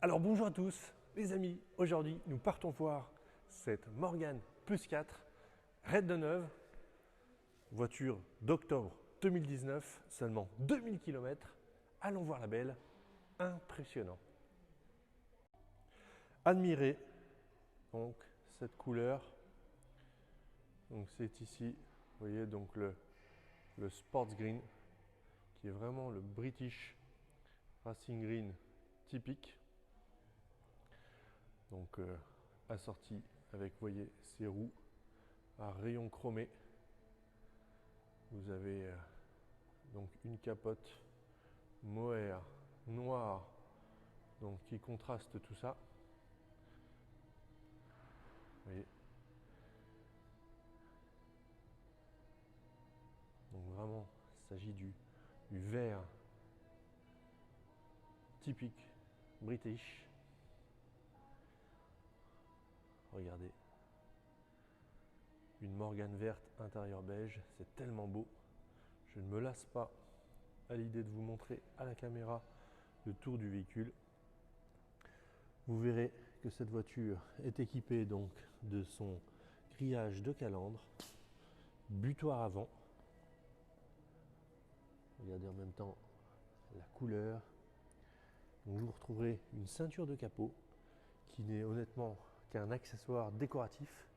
Alors bonjour à tous les amis, aujourd'hui nous partons voir cette Morgan Plus 4 Red de Neuve, voiture d'octobre 2019, seulement 2000 km. Allons voir la belle, impressionnant. Admirez donc cette couleur, donc c'est ici, vous voyez donc le Sports Green qui est vraiment le British Racing Green typique. Donc assorti avec, vous voyez, ces roues à rayons chromés. Vous avez donc une capote mohair noire, donc qui contraste tout ça. Vous voyez. Donc vraiment, il s'agit du vert typique British. Regardez, une Morgan verte intérieur beige, c'est tellement beau. Je ne me lasse pas à l'idée de vous montrer à la caméra le tour du véhicule. Vous verrez que cette voiture est équipée donc de son grillage de calandre, butoir avant. Regardez en même temps la couleur. Donc vous retrouverez une ceinture de capot qui n'est honnêtement qu'un accessoire décoratif.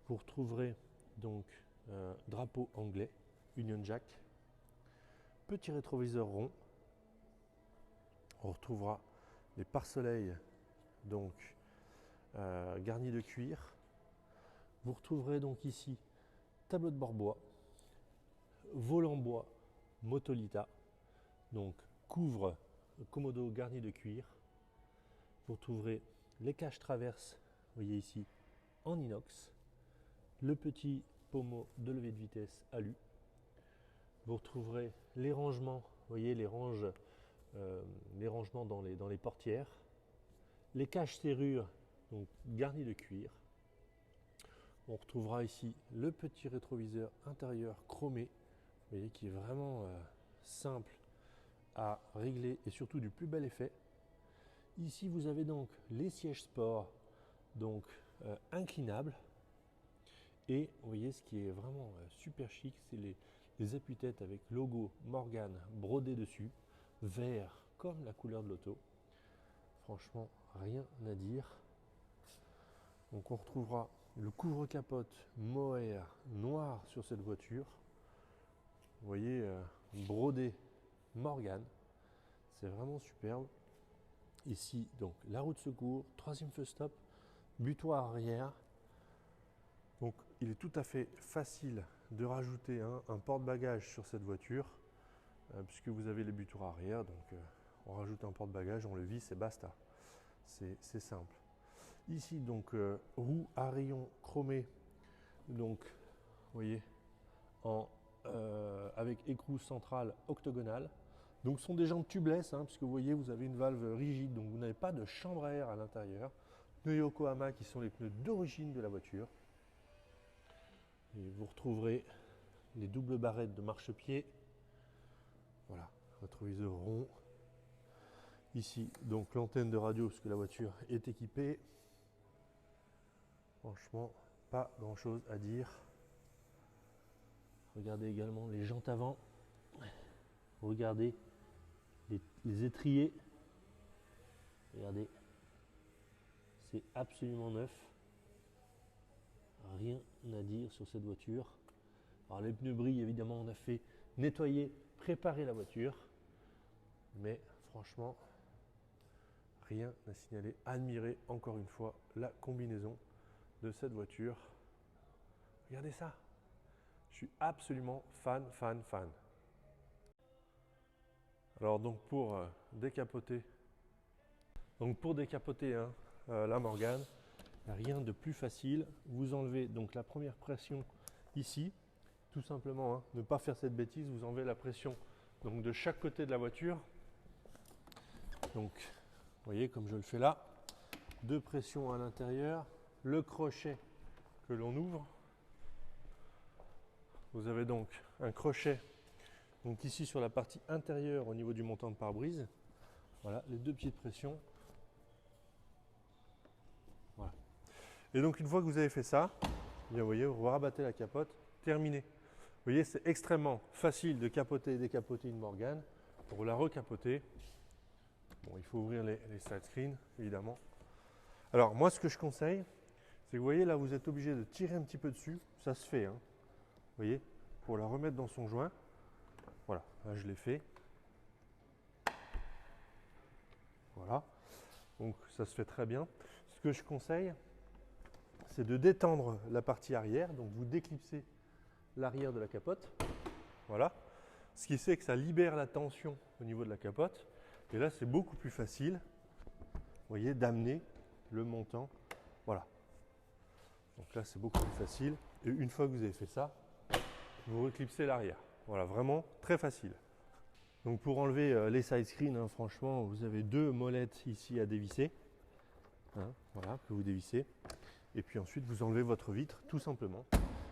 Vous retrouverez donc un drapeau anglais, Union Jack, petit rétroviseur rond. On retrouvera les pare-soleil donc garnis de cuir. Vous retrouverez donc ici tableau de bord bois, volant bois Motolita, donc couvre commodo garni de cuir. Vous retrouverez les caches traverses, vous voyez ici, en inox, le petit pommeau de levée de vitesse alu. Vous retrouverez les rangements, vous voyez les rangements dans les portières, les caches serrures donc garnies de cuir. On retrouvera ici le petit rétroviseur intérieur chromé, vous voyez, qui est vraiment simple à régler et surtout du plus bel effet. Ici vous avez donc les sièges sport, donc inclinables. Et vous voyez, ce qui est vraiment super chic, c'est les appuis-têtes avec logo Morgan brodé dessus, vert comme la couleur de l'auto. Franchement, rien à dire. Donc on retrouvera le couvre-capote mohair noir sur cette voiture. Vous voyez, brodé Morgan, c'est vraiment superbe. Ici, donc la roue de secours, troisième feu stop, butoir arrière. Donc il est tout à fait facile de rajouter un porte-bagages sur cette voiture, puisque vous avez les butoirs arrière. Donc on rajoute un porte-bagages, on le visse et basta. C'est simple. Ici donc roue à rayons chromés, donc vous voyez, avec écrou central octogonal. Donc ce sont des jantes tubeless, puisque vous voyez, vous avez une valve rigide, donc vous n'avez pas de chambre à air à l'intérieur. Pneus Yokohama qui sont les pneus d'origine de la voiture. Et vous retrouverez les doubles barrettes de marchepied. Voilà, rétroviseur rond. Ici, donc l'antenne de radio, parce que la voiture est équipée. Franchement, pas grand chose à dire. Regardez également les jantes avant. Regardez les étriers. Regardez, c'est absolument neuf. Rien à dire sur cette voiture. Alors les pneus brillent, évidemment, on a fait nettoyer, préparer la voiture. Mais franchement, rien à signaler. Admirez encore une fois la combinaison de cette voiture. Regardez ça. Je suis absolument fan. Alors donc pour décapoter, la Morgan, rien de plus facile. Vous enlevez donc la première pression ici, tout simplement, ne pas faire cette bêtise. Vous enlevez la pression donc de chaque côté de la voiture. Donc vous voyez comme je le fais là, deux pressions à l'intérieur, le crochet que l'on ouvre. Vous avez donc un crochet donc ici sur la partie intérieure au niveau du montant de pare-brise. Voilà, les deux petites pressions. Et donc une fois que vous avez fait ça, bien, vous voyez, vous rabattez la capote, terminé. Vous voyez, c'est extrêmement facile de capoter et décapoter une Morgane. Pour la recapoter, bon, il faut ouvrir les side screens, évidemment. Alors moi, ce que je conseille, c'est que vous voyez, là, vous êtes obligé de tirer un petit peu dessus. Ça se fait, hein. Vous voyez, pour la remettre dans son joint. Voilà, là, je l'ai fait. Voilà, donc ça se fait très bien. Ce que je conseille, c'est de détendre la partie arrière. Donc vous déclipsez l'arrière de la capote. Voilà. Ce qui fait que ça libère la tension au niveau de la capote. Et là, c'est beaucoup plus facile, vous voyez, d'amener le montant. Voilà. Donc là, c'est beaucoup plus facile. Et une fois que vous avez fait ça, vous reclipsez l'arrière. Voilà, vraiment très facile. Donc pour enlever les side screens, hein, franchement, vous avez 2 molettes ici à dévisser. Hein, voilà, que vous dévissez. Et puis ensuite, vous enlevez votre vitre, tout simplement,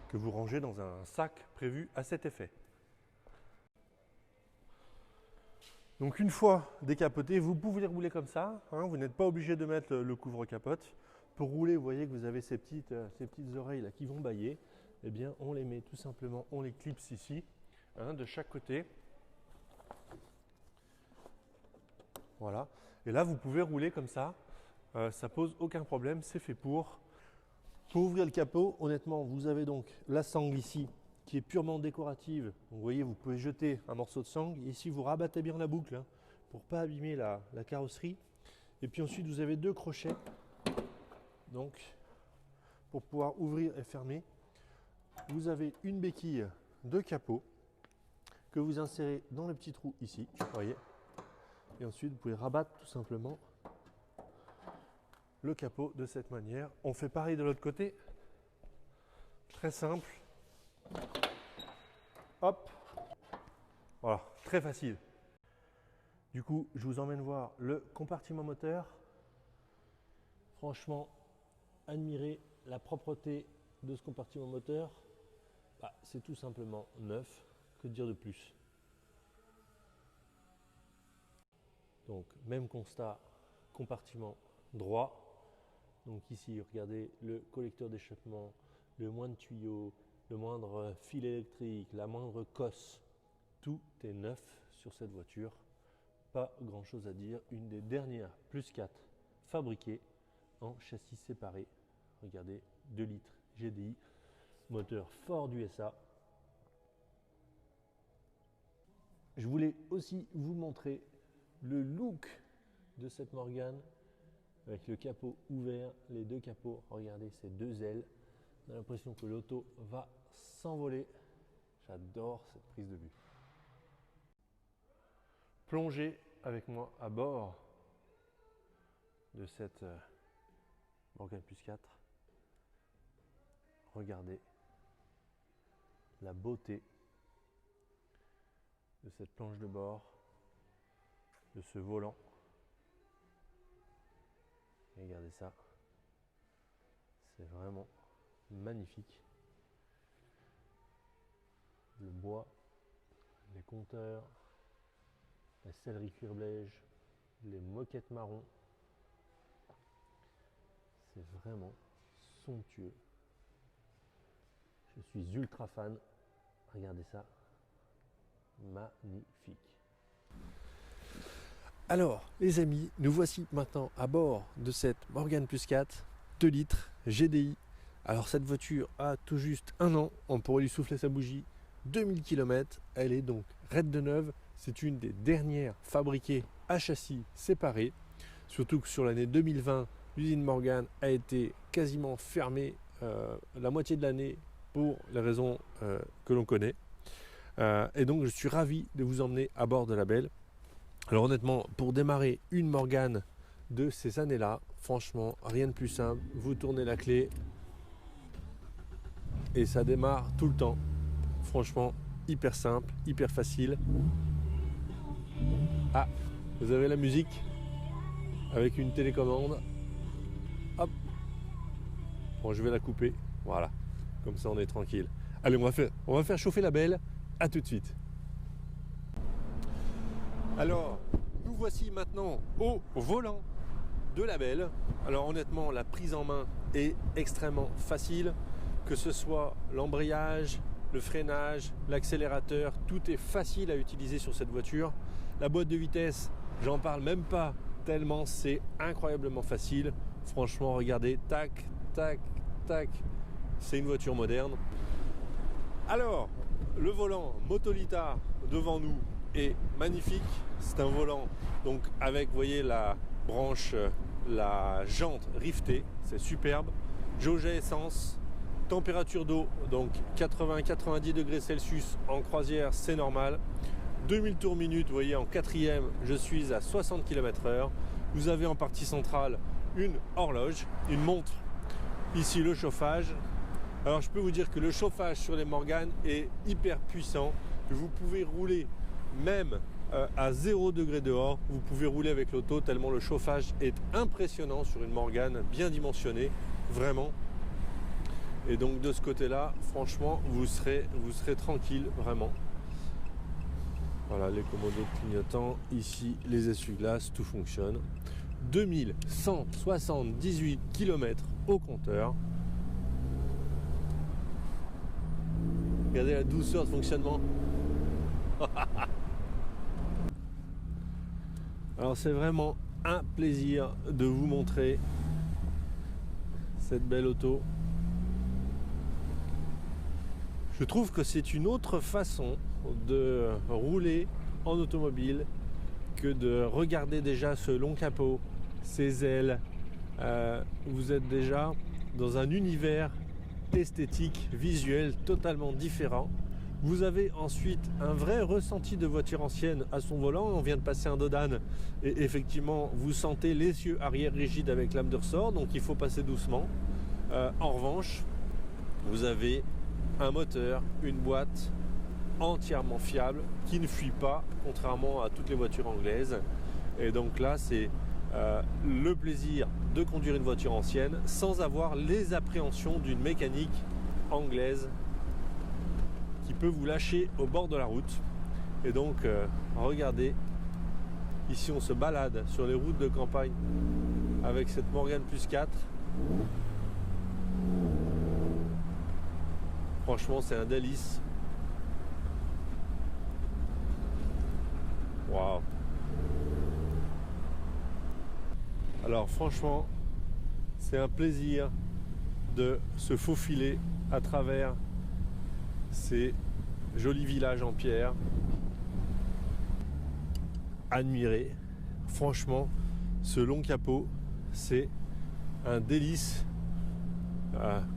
que vous rangez dans un sac prévu à cet effet. Donc une fois décapoté, vous pouvez rouler comme ça. Hein, vous n'êtes pas obligé de mettre le couvre-capote. Pour rouler, vous voyez que vous avez ces petites oreilles là qui vont bâiller. Eh bien, on les met tout simplement, on les clipse ici, hein, de chaque côté. Voilà. Et là, vous pouvez rouler comme ça. Ça pose aucun problème. C'est fait pour. Pour ouvrir le capot, honnêtement, vous avez donc la sangle ici qui est purement décorative. Vous voyez, vous pouvez jeter un morceau de sangle. Ici, vous rabattez bien la boucle, hein, pour ne pas abîmer la carrosserie. Et puis ensuite, vous avez 2 crochets. Donc, pour pouvoir ouvrir et fermer, vous avez une béquille de capot que vous insérez dans le petit trou ici. Vous voyez. Et ensuite, vous pouvez rabattre tout simplement le capot de cette manière. On fait pareil de l'autre côté. Très simple. Hop. Voilà, très facile. Du coup, je vous emmène voir le compartiment moteur. Franchement, admirez la propreté de ce compartiment moteur. Bah, c'est tout simplement neuf. Que dire de plus? Donc, même constat, compartiment droit. Donc ici, regardez le collecteur d'échappement, le moindre tuyau, le moindre fil électrique, la moindre cosse. Tout est neuf sur cette voiture. Pas grand chose à dire. Une des dernières plus 4 fabriquées en châssis séparé. Regardez, 2 litres GDI, moteur Ford USA. Je voulais aussi vous montrer le look de cette Morgane avec le capot ouvert, les 2 capots. Regardez ces 2 ailes. On a l'impression que l'auto va s'envoler. J'adore cette prise de vue. Plongez avec moi à bord de cette Morgane Plus 4. Regardez la beauté de cette planche de bord, de ce volant. Et regardez ça, c'est vraiment magnifique. Le bois, les compteurs, la sellerie cuir beige, les moquettes marron. C'est vraiment somptueux. Je suis ultra fan. Regardez ça. Magnifique. Alors, les amis, nous voici maintenant à bord de cette Morgane Plus 4, 2 litres GDI. Alors, cette voiture a tout juste 1 an. On pourrait lui souffler sa bougie. 2000 km. Elle est donc raide de neuve. C'est une des dernières fabriquées à châssis séparé. Surtout que sur l'année 2020, l'usine Morgane a été quasiment fermée la moitié de l'année pour les raisons que l'on connaît. Et donc, je suis ravi de vous emmener à bord de la belle. Alors honnêtement, pour démarrer une Morgane de ces années-là, franchement, rien de plus simple. Vous tournez la clé et ça démarre tout le temps. Franchement, hyper simple, hyper facile. Ah, vous avez la musique avec une télécommande. Hop. Bon, je vais la couper. Voilà, comme ça on est tranquille. Allez, on va faire chauffer la belle. À tout de suite. Alors, nous voici maintenant au volant de Label. Alors honnêtement, la prise en main est extrêmement facile, que ce soit l'embrayage, le freinage, l'accélérateur, tout est facile à utiliser sur cette voiture. La boîte de vitesse, j'en parle même pas tellement c'est incroyablement facile. Franchement, regardez, tac, tac, tac, c'est une voiture moderne. Alors, le volant Motolita devant nous est magnifique. C'est un volant donc avec, vous voyez, la branche, la jante rivetée, c'est superbe. Jauge à essence, température d'eau, donc 80-90 degrés Celsius en croisière, c'est normal. 2000 tours minute, vous voyez, en quatrième, je suis à 60 km/h. Vous avez en partie centrale une horloge, une montre. Ici, le chauffage. Alors, je peux vous dire que le chauffage sur les Morgan est hyper puissant. Vous pouvez rouler même à 0 degré dehors. Vous pouvez rouler avec l'auto tellement le chauffage est impressionnant sur une Morgan bien dimensionnée, vraiment. Et donc, de ce côté-là, franchement, vous serez tranquille, vraiment. Voilà, les commandos clignotants, ici les essuie-glaces, tout fonctionne. 2178 km au compteur. Regardez la douceur de fonctionnement. Alors c'est vraiment un plaisir de vous montrer cette belle auto. Je trouve que c'est une autre façon de rouler en automobile que de regarder déjà ce long capot, ces ailes. Vous êtes déjà dans un univers esthétique, visuel totalement différent. Vous avez ensuite un vrai ressenti de voiture ancienne à son volant. On vient de passer un Dodane et effectivement vous sentez l'essieu arrière rigide avec lame de ressort, donc il faut passer doucement. En revanche, vous avez un moteur, une boîte entièrement fiable qui ne fuit pas, contrairement à toutes les voitures anglaises. Et donc là, c'est le plaisir de conduire une voiture ancienne sans avoir les appréhensions d'une mécanique anglaise qui peut vous lâcher au bord de la route. Et donc, regardez, ici on se balade sur les routes de campagne avec cette Morgan Plus 4. Franchement, c'est un délice. Waouh! Alors franchement, c'est un plaisir de se faufiler à travers ces jolis villages en pierre. Admirer. Franchement, ce long capot, c'est un délice.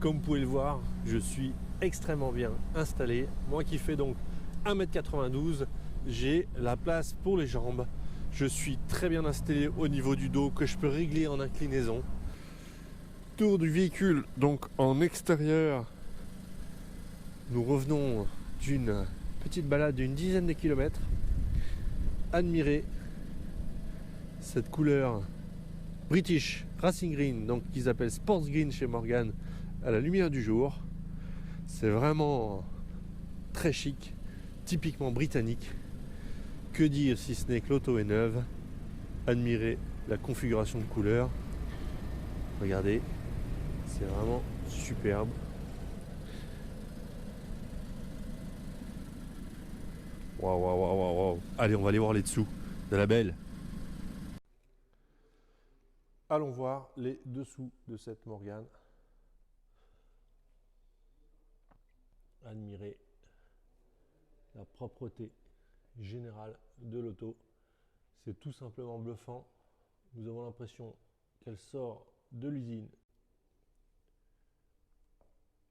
Comme vous pouvez le voir, je suis extrêmement bien installé. Moi qui fais donc 1m92, j'ai la place pour les jambes. Je suis très bien installé au niveau du dos que je peux régler en inclinaison. Tour du véhicule, donc en extérieur. Nous revenons d'une petite balade d'une dizaine de kilomètres. Admirez cette couleur British Racing Green, donc qu'ils appellent Sports Green chez Morgan, à la lumière du jour. C'est vraiment très chic, typiquement britannique. Que dire si ce n'est que l'auto est neuve. Admirez la configuration de couleurs. Regardez, c'est vraiment superbe. Waouh, waouh, waouh, waouh, waouh. Allez, on va aller voir les dessous de la belle. Allons voir les dessous de cette Morgan. Admirez la propreté générale de l'auto. C'est tout simplement bluffant. Nous avons l'impression qu'elle sort de l'usine.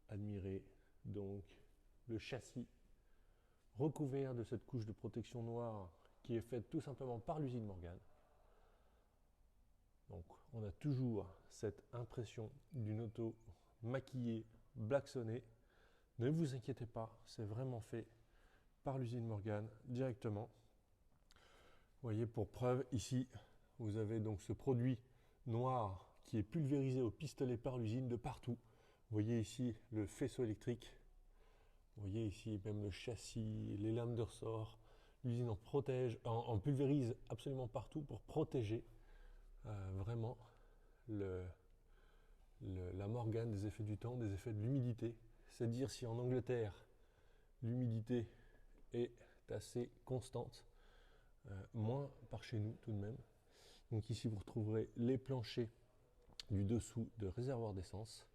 Admirez donc le châssis recouvert de cette couche de protection noire qui est faite tout simplement par l'usine Morgan. Donc on a toujours cette impression d'une auto maquillée, blacksonnée. Ne vous inquiétez pas, c'est vraiment fait par l'usine Morgan directement. Vous voyez, pour preuve, ici, vous avez donc ce produit noir qui est pulvérisé au pistolet par l'usine de partout. Vous voyez ici le faisceau électrique. Vous voyez ici même le châssis, les lames de ressort. L'usine en pulvérise absolument partout pour protéger vraiment la Morgane des effets du temps, des effets de l'humidité. C'est-à-dire si en Angleterre, l'humidité est assez constante, moins par chez nous tout de même. Donc ici vous retrouverez les planchers du dessous de réservoir d'essence.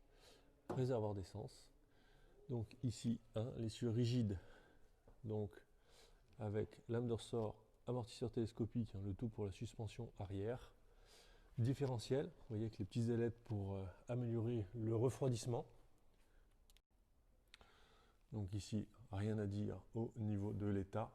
Donc ici, l'essieu rigide, donc avec lame de ressort, amortisseur télescopique, le tout pour la suspension arrière. Différentiel, vous voyez avec les petites ailettes pour améliorer le refroidissement. Donc ici, rien à dire au niveau de l'état.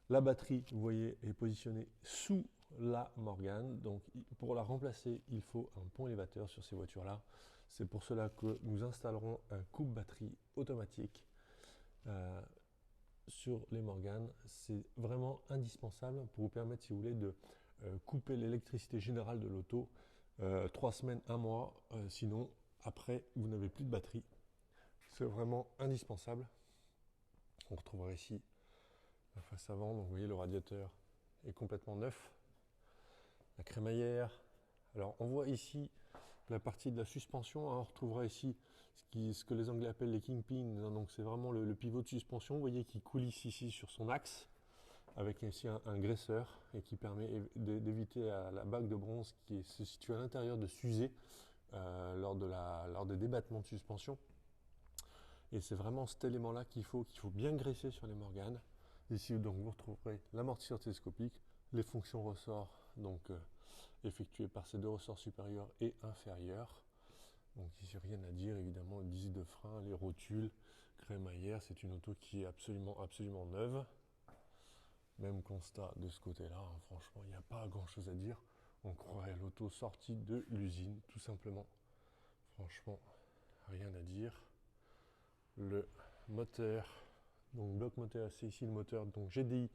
La batterie, vous voyez, est positionnée sous la Morgane. Donc pour la remplacer, il faut un pont élévateur sur ces voitures-là. C'est pour cela que nous installerons un coupe-batterie automatique sur les Morgane. C'est vraiment indispensable pour vous permettre, si vous voulez, de couper l'électricité générale de l'auto 3 semaines, 1 mois. Sinon, après, vous n'avez plus de batterie. C'est vraiment indispensable. On retrouvera ici la face avant. Donc vous voyez, le radiateur est complètement neuf. La crémaillère. Alors on voit ici la partie de la suspension. On retrouvera ici ce que les Anglais appellent les kingpins. Donc c'est vraiment le pivot de suspension, vous voyez, qui coulisse ici sur son axe, avec ici un graisseur, et qui permet d'éviter la bague de bronze qui se situe à l'intérieur de s'user lors des débattements de suspension. Et c'est vraiment cet élément-là qu'il faut bien graisser sur les Morgane. Ici, donc, vous retrouverez l'amortisseur télescopique, les fonctions ressorts, donc effectuées par ces deux ressorts supérieurs et inférieurs. Donc ici, rien à dire, évidemment, le disque de frein, les rotules, crémaillère, c'est une auto qui est absolument neuve. Même constat de ce côté-là, franchement, il n'y a pas grand-chose à dire. On croirait l'auto sortie de l'usine, tout simplement. Franchement, rien à dire. Le moteur, donc bloc moteur, c'est ici le moteur, donc GDI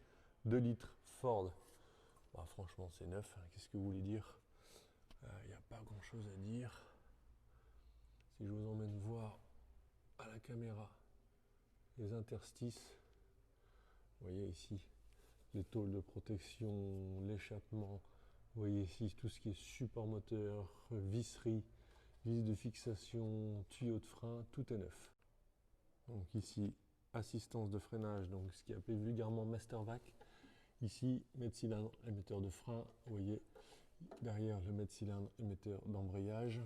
2 litres Ford. Bah, franchement, c'est neuf, qu'est-ce que vous voulez dire? Il n'y a pas grand-chose à dire. Si je vous emmène voir à la caméra les interstices, vous voyez ici les tôles de protection, l'échappement, vous voyez ici tout ce qui est support moteur, visserie, vis de fixation, tuyau de frein, tout est neuf. Donc ici, assistance de freinage, donc ce qui est appelé vulgairement Mastervac. Ici, mètre-cylindre, émetteur de frein, vous voyez derrière le mètre-cylindre, émetteur d'embrayage.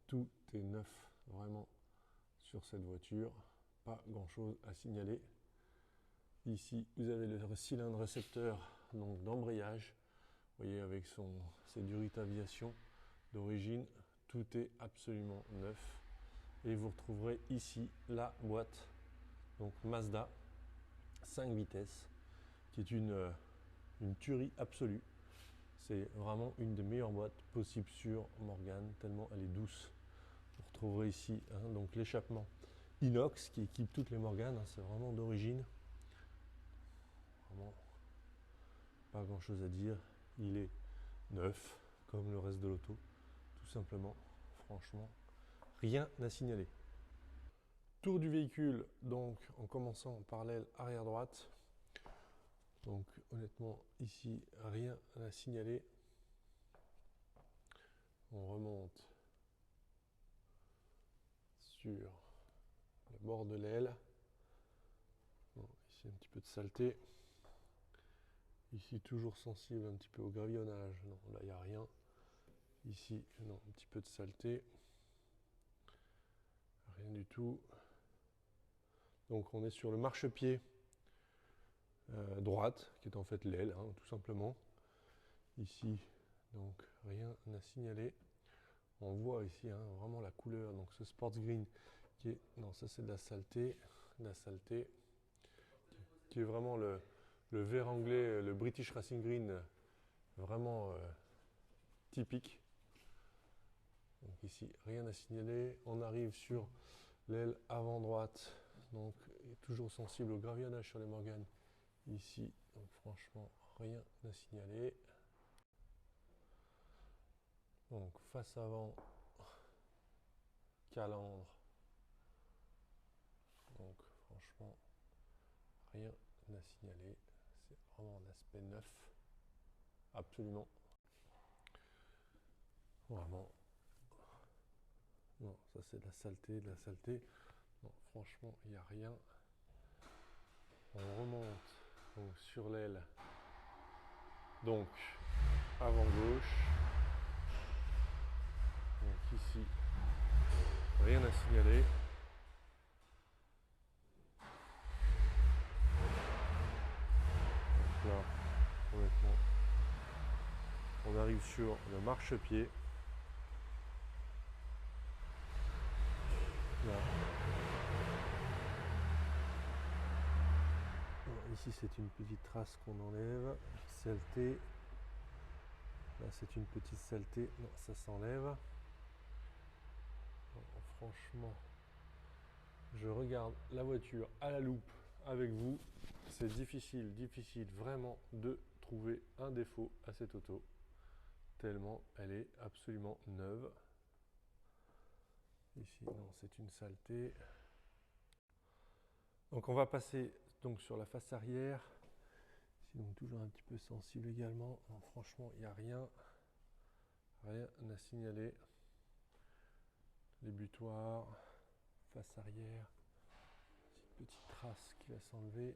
Tout est neuf, vraiment, sur cette voiture. Pas grand-chose à signaler. Ici, vous avez le cylindre récepteur d'embrayage. Vous voyez, avec ses Durita Aviation d'origine, tout est absolument neuf. Et vous retrouverez ici la boîte, donc Mazda 5 vitesses, qui est une tuerie absolue. C'est vraiment une des meilleures boîtes possibles sur Morgane, tellement elle est douce. Vous retrouverez ici donc l'échappement inox qui équipe toutes les Morgane, c'est vraiment d'origine. Vraiment pas grand chose à dire, il est neuf comme le reste de l'auto, tout simplement. Franchement, rien à signaler. Tour du véhicule, donc en commençant par l'aile arrière droite. Donc honnêtement, ici, rien à signaler. On remonte sur le bord de l'aile. Bon, ici un petit peu de saleté. Ici toujours sensible un petit peu au gravillonnage. Non, là il n'y a rien. Ici, non, un petit peu de saleté. Rien du tout. Donc on est sur le marchepied droite, qui est en fait l'aile, tout simplement. Ici, donc rien à signaler. On voit ici vraiment la couleur, donc ce sports green qui est, non ça c'est de la saleté, qui est vraiment le vert anglais, le British Racing Green, vraiment typique. Donc ici rien à signaler. On arrive sur l'aile avant droite, donc toujours sensible au gravillonnage sur les Morgane. Ici, donc franchement rien à signaler. Donc face avant, calandre. Donc franchement rien à signaler. C'est vraiment un aspect neuf. Absolument. Vraiment Non, ça c'est de la saleté, de la saleté. Non, franchement, il n'y a rien. On remonte donc, sur l'aile. Donc, avant gauche. Donc ici, rien à signaler. Donc là, honnêtement, on arrive sur le marchepied. Là. Alors, ici, c'est une petite trace qu'on enlève. Saleté. Là, c'est une petite saleté. Non, ça s'enlève. Franchement, je regarde la voiture à la loupe avec vous. C'est difficile vraiment de trouver un défaut à cette auto. Tellement elle est absolument neuve. Ici, non, c'est une saleté. Donc on va passer donc sur la face arrière. Ici, donc toujours un petit peu sensible également. Non, franchement, il n'y a rien à signaler. Les butoirs, face arrière, petite trace qui va s'enlever.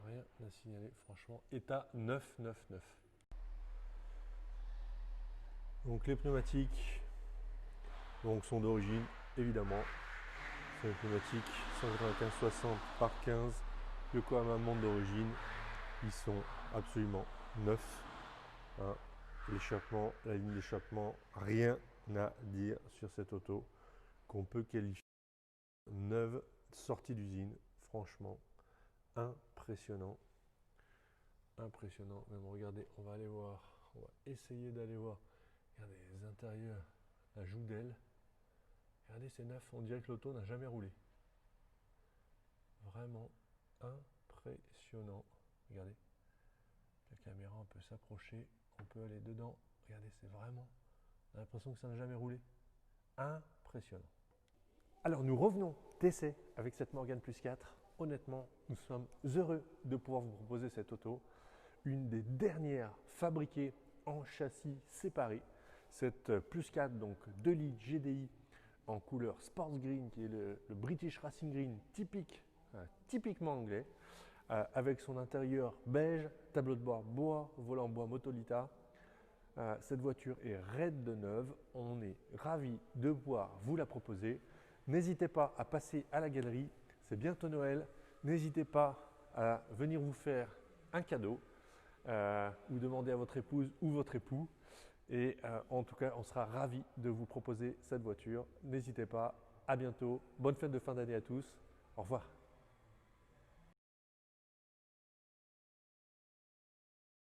Rien à signaler, franchement, état 999. Donc les pneumatiques donc, sont d'origine, évidemment. C'est une pneumatique 195/60 par 15. Yokohama montre d'origine. Ils sont absolument neufs. Hein. L'échappement, la ligne d'échappement, rien à dire sur cette auto qu'on peut qualifier neuve, sortie d'usine. Franchement, impressionnant. Impressionnant. Même regardez, on va aller voir. On va essayer d'aller voir. Regardez les intérieurs, la joue d'aile. Regardez, c'est neuf. On dirait que l'auto n'a jamais roulé. Vraiment impressionnant. Regardez. La caméra, on peut s'approcher. On peut aller dedans. Regardez, c'est vraiment. On a l'impression que ça n'a jamais roulé. Impressionnant. Alors, nous revenons d'essai avec cette Morgan Plus 4. Honnêtement, nous sommes heureux de pouvoir vous proposer cette auto. Une des dernières fabriquées en châssis séparé. Cette Plus 4, donc 2 litres GDI en couleur Sports Green, qui est le British Racing Green typiquement anglais, avec son intérieur beige, tableau de bord bois, volant bois Motolita. Cette voiture est raide de neuve. On est ravis de pouvoir vous la proposer. N'hésitez pas à passer à la galerie. C'est bientôt Noël. N'hésitez pas à venir vous faire un cadeau ou demander à votre épouse ou votre époux. Et en tout cas, on sera ravis de vous proposer cette voiture. N'hésitez pas. À bientôt. Bonne fête de fin d'année à tous. Au revoir.